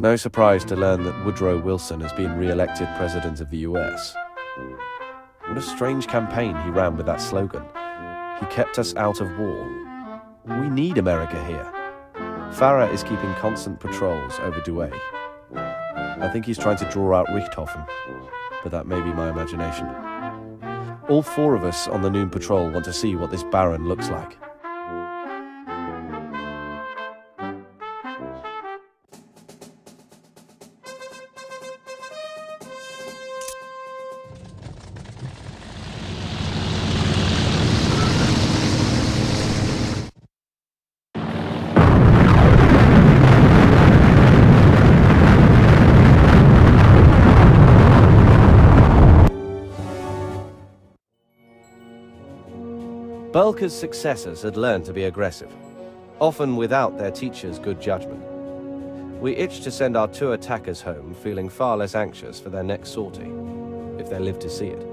No surprise to learn that Woodrow Wilson has been re-elected President of the US. What a strange campaign he ran with that slogan. He kept us out of war. We need America here. Farah is keeping constant patrols over Douai. I think he's trying to draw out Richthofen, but that may be my imagination. All four of us on the noon patrol want to see what this Baron looks like. Bulker's successors had learned to be aggressive, often without their teachers' good judgment. We itched to send our two attackers home feeling far less anxious for their next sortie, if they lived to see it.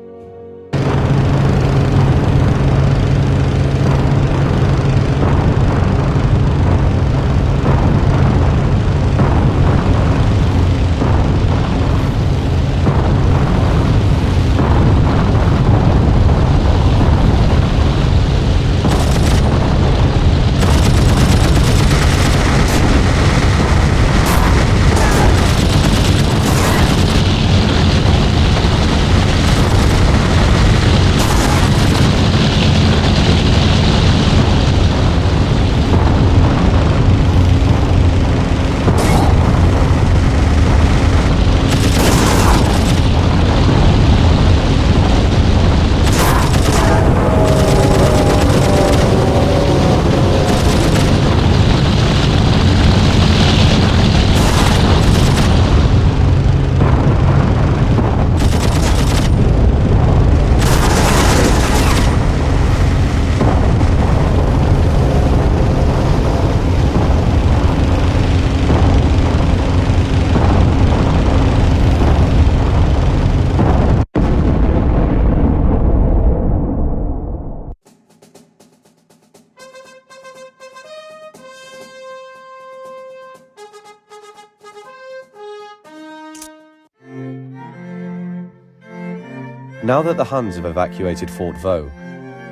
Now that the Huns have evacuated Fort Vaux,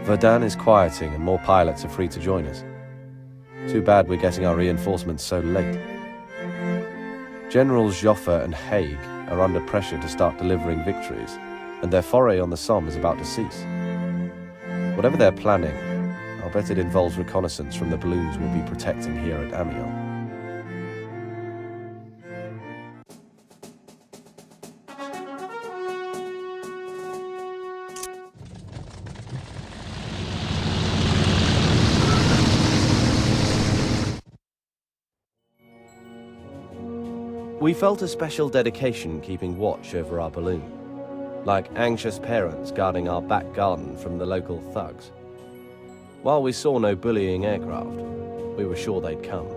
Verdun is quieting and more pilots are free to join us. Too bad we're getting our reinforcements so late. Generals Joffre and Haig are under pressure to start delivering victories, and their foray on the Somme is about to cease. Whatever they're planning, I'll bet it involves reconnaissance from the balloons we'll be protecting here at Amiens. We felt a special dedication keeping watch over our balloon, like anxious parents guarding our back garden from the local thugs. While we saw no bullying aircraft, we were sure they'd come.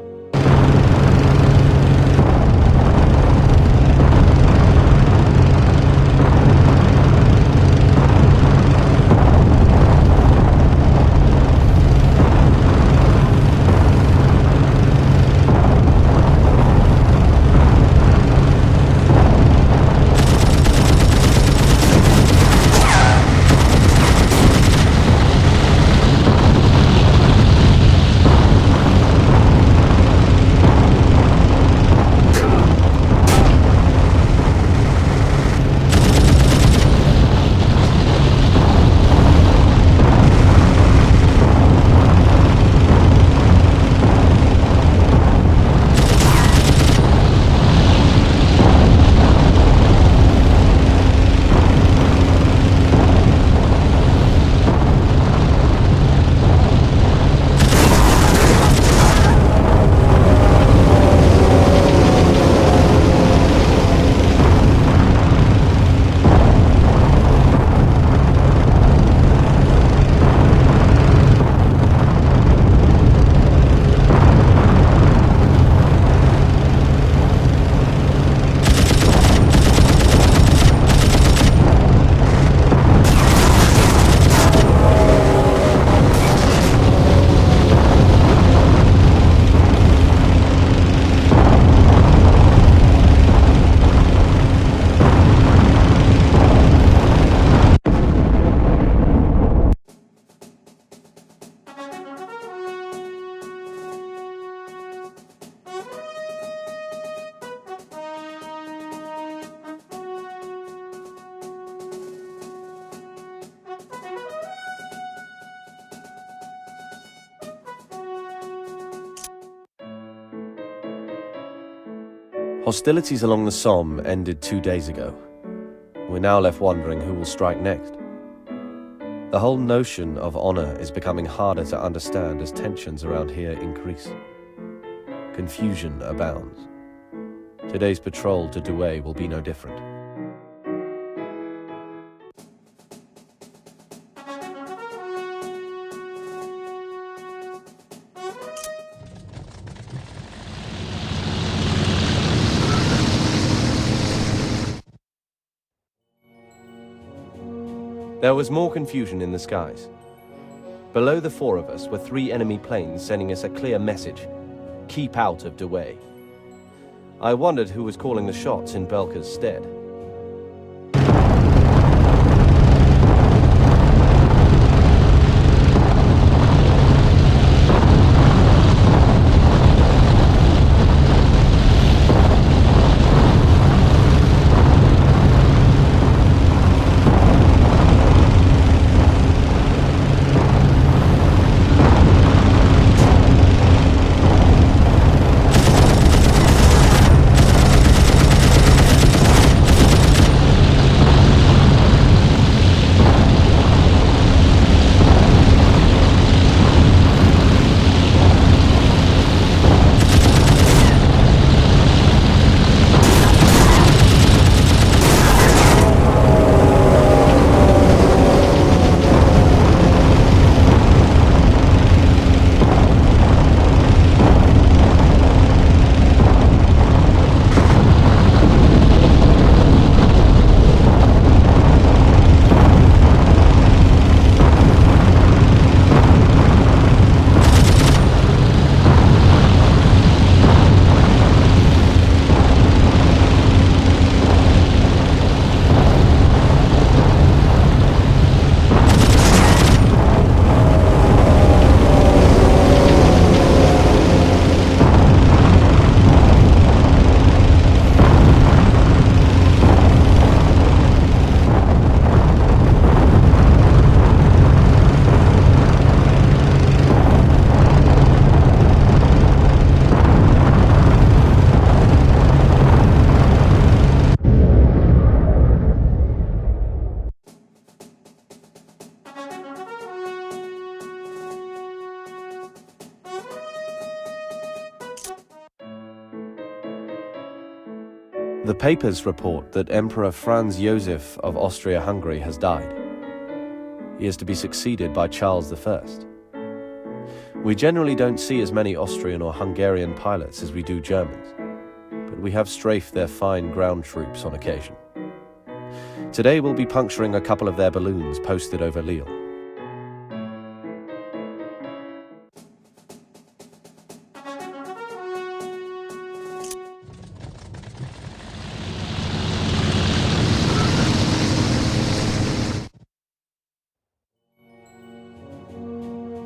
Hostilities along the Somme ended 2 days ago. We're now left wondering who will strike next. The whole notion of honor is becoming harder to understand as tensions around here increase. Confusion abounds. Today's patrol to Douai will be no different. There was more confusion in the skies. Below the four of us were 3 enemy planes sending us a clear message: keep out of Douai. I wondered who was calling the shots in Belka's stead. The papers report that Emperor Franz Joseph of Austria-Hungary has died. He is to be succeeded by Charles I. We generally don't see as many Austrian or Hungarian pilots as we do Germans, but we have strafed their fine ground troops on occasion. Today we'll be puncturing a couple of their balloons posted over Lille.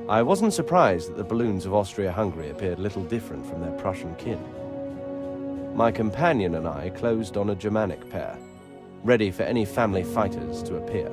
I wasn't surprised that the balloons of Austria-Hungary appeared little different from their Prussian kin. My companion and I closed on a Germanic pair, ready for any family fighters to appear.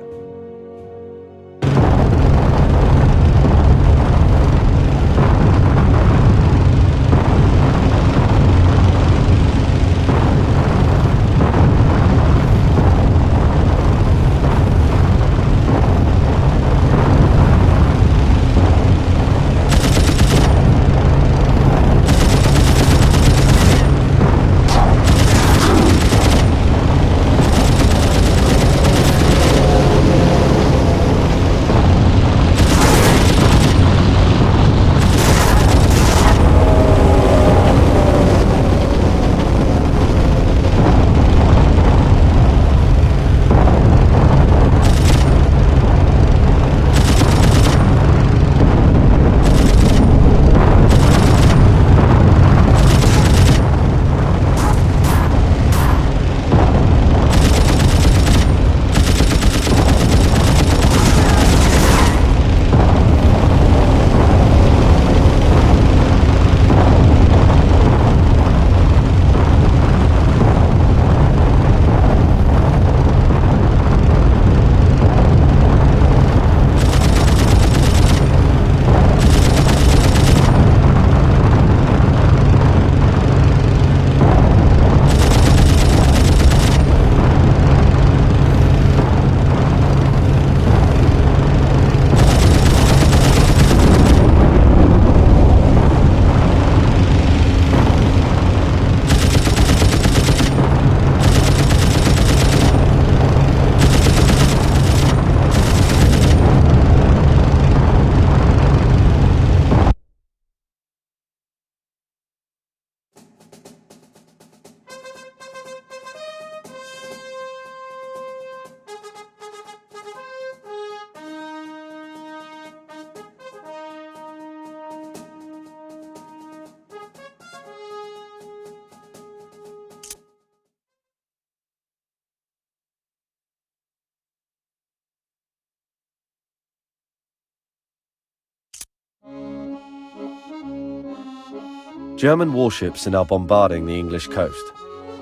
German warships are now bombarding the English coast,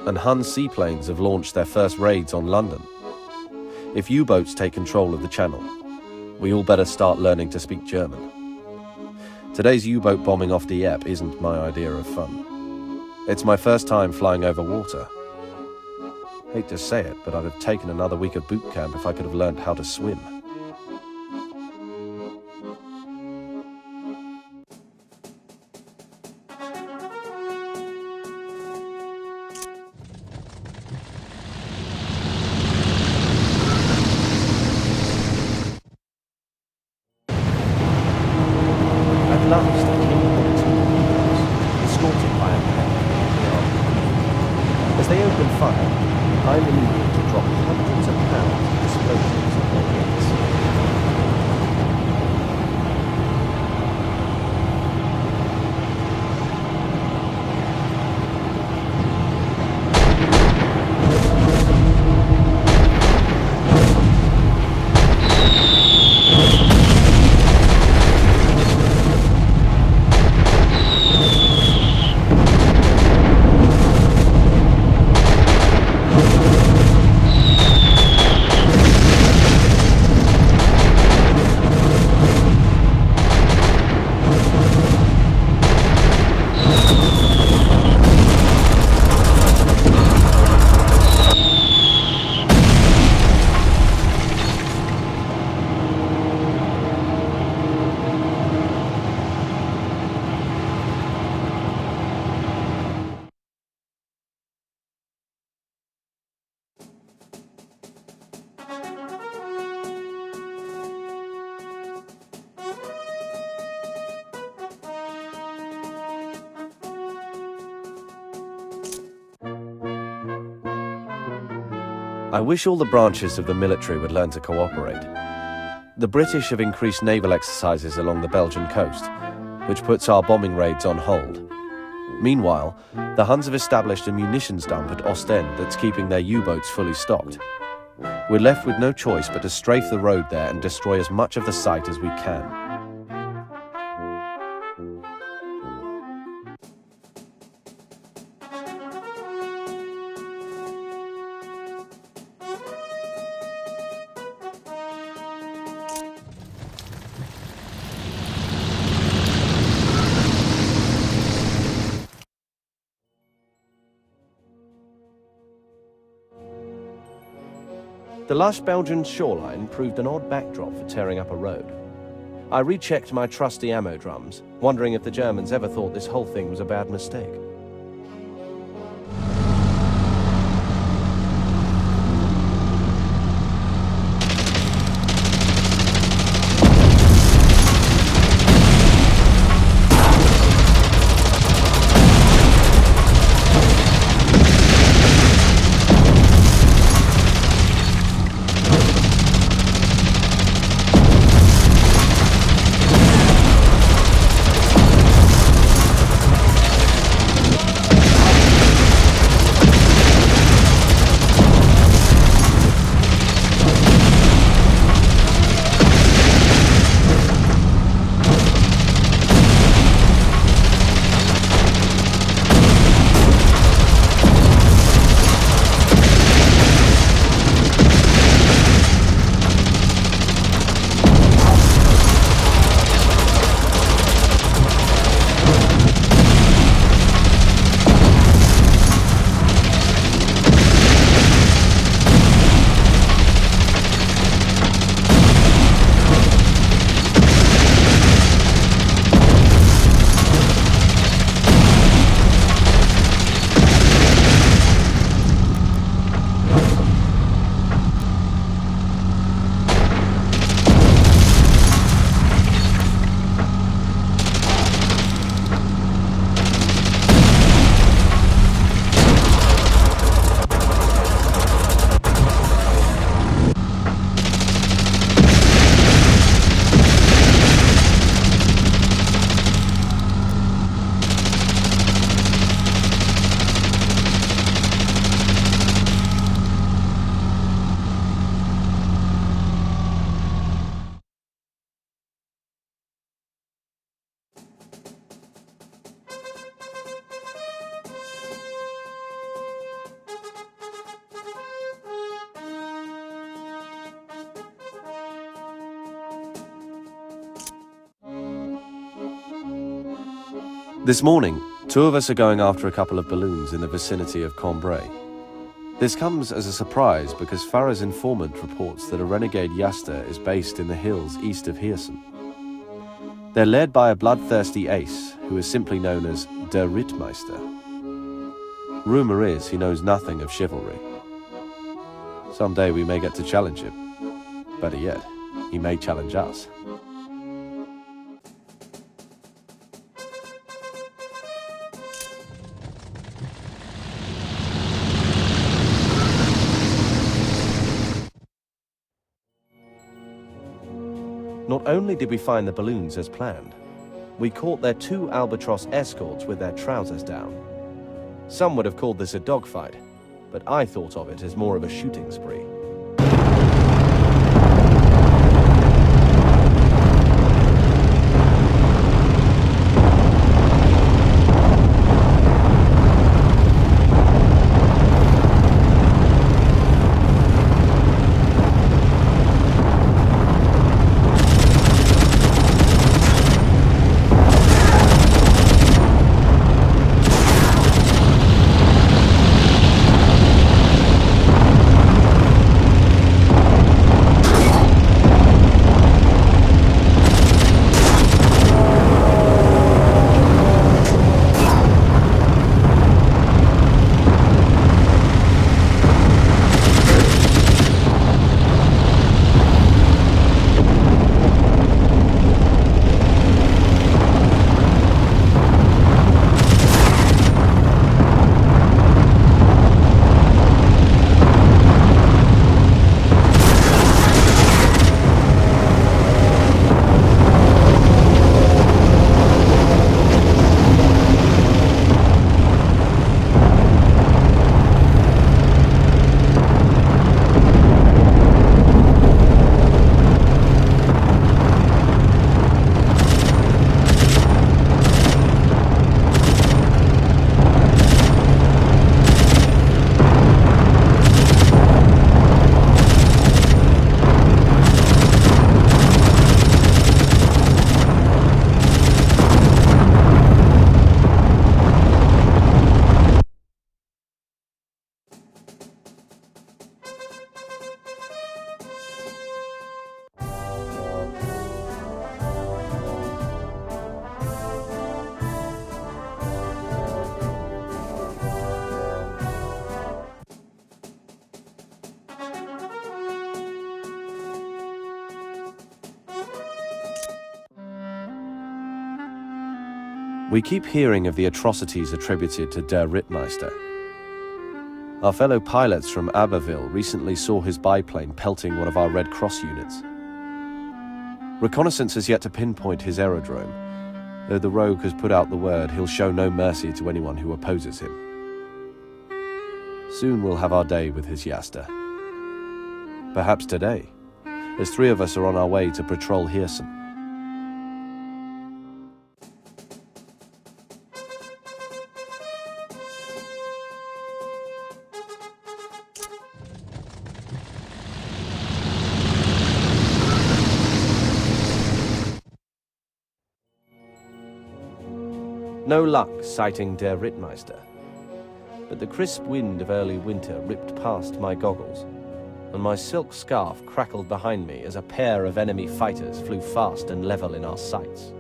and Hun seaplanes have launched their first raids on London. If U-boats take control of the channel, we all better start learning to speak German. Today's U-boat bombing off Dieppe isn't my idea of fun. It's my first time flying over water. Hate to say it, but I'd have taken another week of boot camp if I could have learned how to swim. At last, I came upon two U-boats, escorted by a pair of the army. As they opened fire, I maneuvered to drop hundreds of pounds of explosives on their gates. I wish all the branches of the military would learn to cooperate. The British have increased naval exercises along the Belgian coast, which puts our bombing raids on hold. Meanwhile, the Huns have established a munitions dump at Ostend that's keeping their U-boats fully stocked. We're left with no choice but to strafe the road there and destroy as much of the site as we can. The lush Belgian shoreline proved an odd backdrop for tearing up a road. I rechecked my trusty ammo drums, wondering if the Germans ever thought this whole thing was a bad mistake. This morning, two of us are going after a couple of balloons in the vicinity of Cambrai. This comes as a surprise because Farah's informant reports that a renegade Yasta is based in the hills east of Hirsen. They're led by a bloodthirsty ace who is simply known as Der Rittmeister. Rumor is he knows nothing of chivalry. Someday we may get to challenge him. Better yet, he may challenge us. Not only did we find the balloons as planned, we caught their two albatross escorts with their trousers down. Some would have called this a dogfight, but I thought of it as more of a shooting spree. We keep hearing of the atrocities attributed to Der Rittmeister. Our fellow pilots from Aberville recently saw his biplane pelting one of our Red Cross units. Reconnaissance has yet to pinpoint his aerodrome, though the rogue has put out the word he'll show no mercy to anyone who opposes him. Soon we'll have our day with his Yasta. Perhaps today, as three of us are on our way to patrol Hirsen. No luck sighting Der Rittmeister, but the crisp wind of early winter ripped past my goggles, and my silk scarf crackled behind me as a pair of enemy fighters flew fast and level in our sights.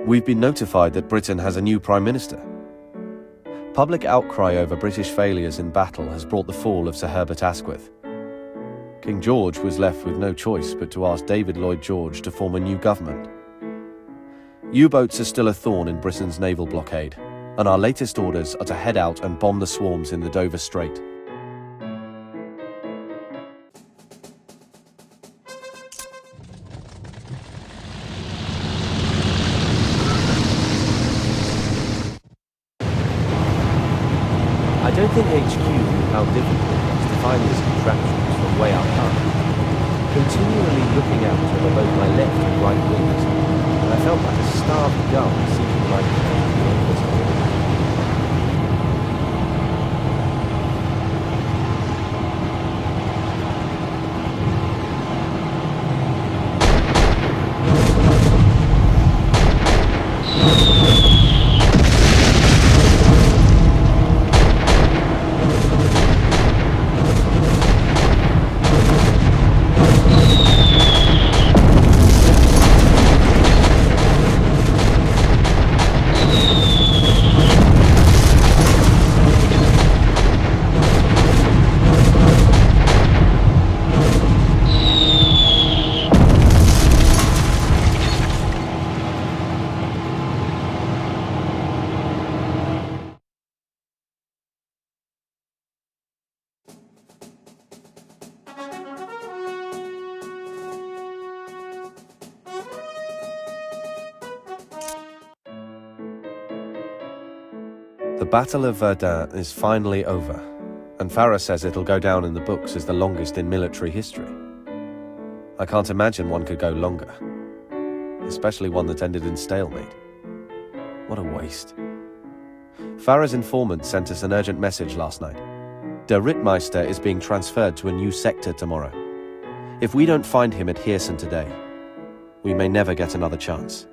We've been notified that Britain has a new Prime Minister. Public outcry over British failures in battle has brought the fall of Sir Herbert Asquith. King George was left with no choice but to ask David Lloyd George to form a new government. U-boats are still a thorn in Britain's naval blockade, and our latest orders are to head out and bomb the swarms in the Dover Strait. I don't think HQ knew how difficult it was to find these contraptions from way up high. Continually looking out over both my left and right wings, and I felt like a starved gull seeking my prey. The Battle of Verdun is finally over, and Farah says it'll go down in the books as the longest in military history. I can't imagine one could go longer, especially one that ended in stalemate. What a waste. Farah's informant sent us an urgent message last night. Der Rittmeister is being transferred to a new sector tomorrow. If we don't find him at Hirson today, we may never get another chance.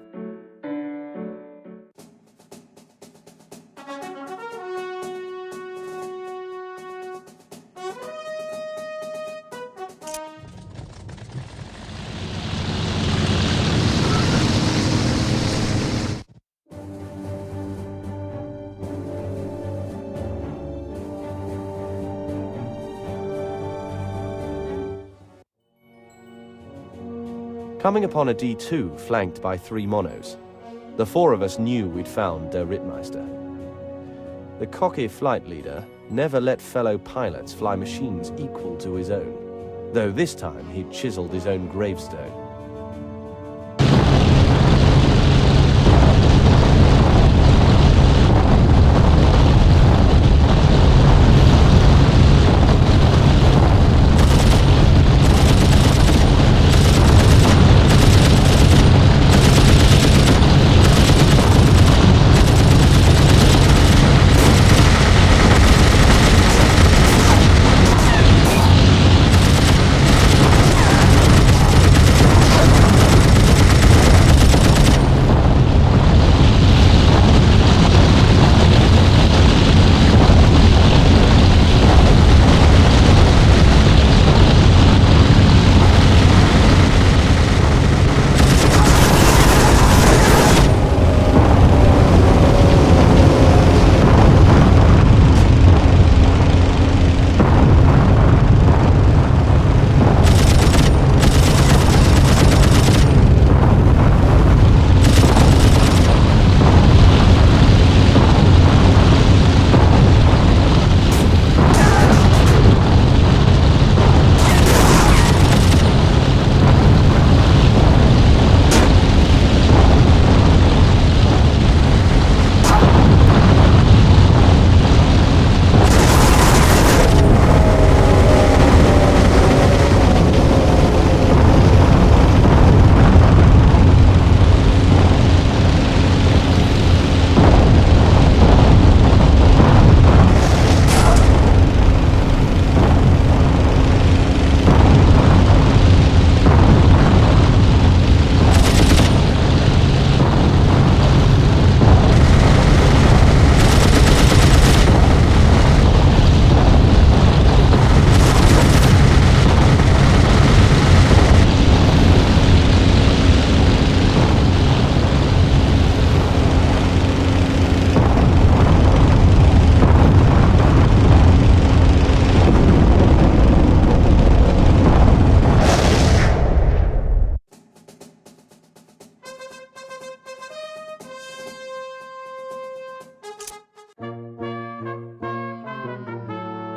Coming upon a D2 flanked by 3 monos, the 4 of us knew we'd found Der Rittmeister. The cocky flight leader never let fellow pilots fly machines equal to his own, though this time he'd chiseled his own gravestone.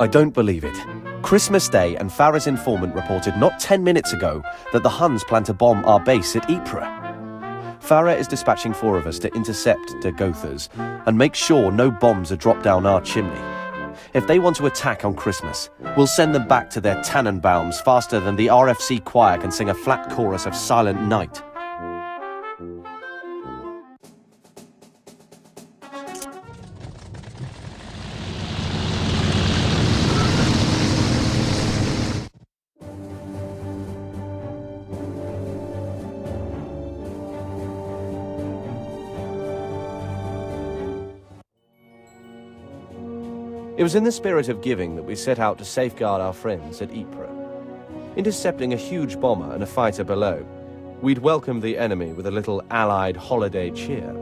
I don't believe it. Christmas Day and Farah's informant reported not 10 minutes ago that the Huns plan to bomb our base at Ypres. Farah is dispatching 4 of us to intercept the Gothas and make sure no bombs are dropped down our chimney. If they want to attack on Christmas, we'll send them back to their Tannenbaums faster than the RFC choir can sing a flat chorus of Silent Night. It was in the spirit of giving that we set out to safeguard our friends at Ypres. Intercepting a huge bomber and a fighter below, we'd welcomed the enemy with a little Allied holiday cheer.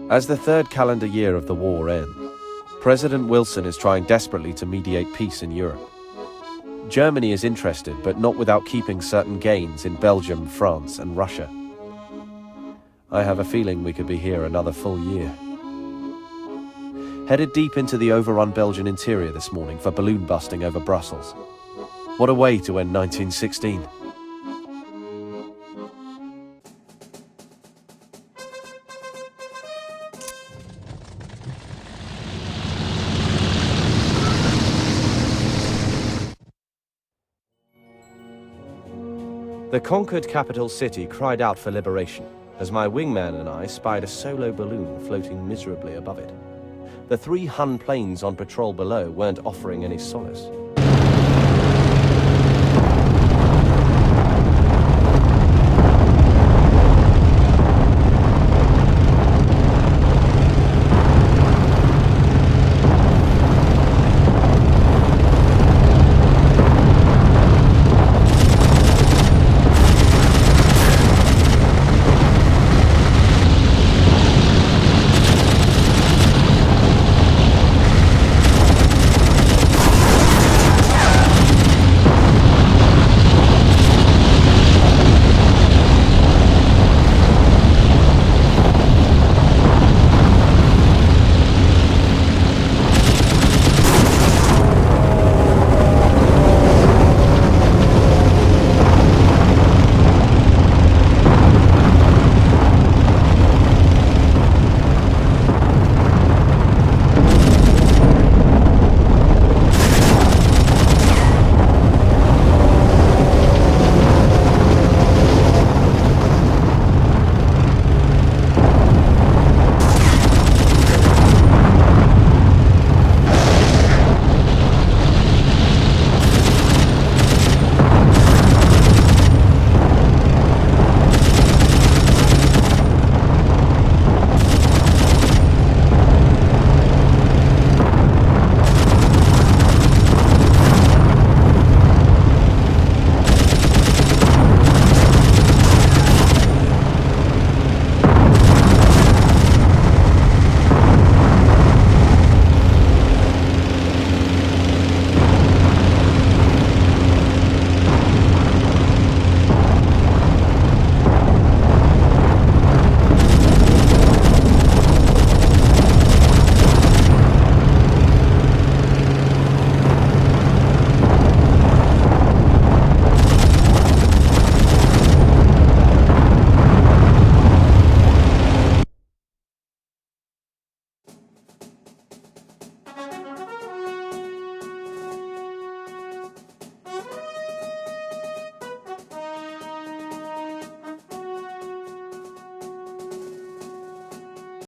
As the 3rd calendar year of the war ends, President Wilson is trying desperately to mediate peace in Europe. Germany is interested, but not without keeping certain gains in Belgium, France, and Russia. I have a feeling we could be here another full year. Headed deep into the overrun Belgian interior this morning for balloon busting over Brussels. What a way to end 1916. The conquered capital city cried out for liberation, as my wingman and I spied a solo balloon floating miserably above it. The 3 Hun planes on patrol below weren't offering any solace.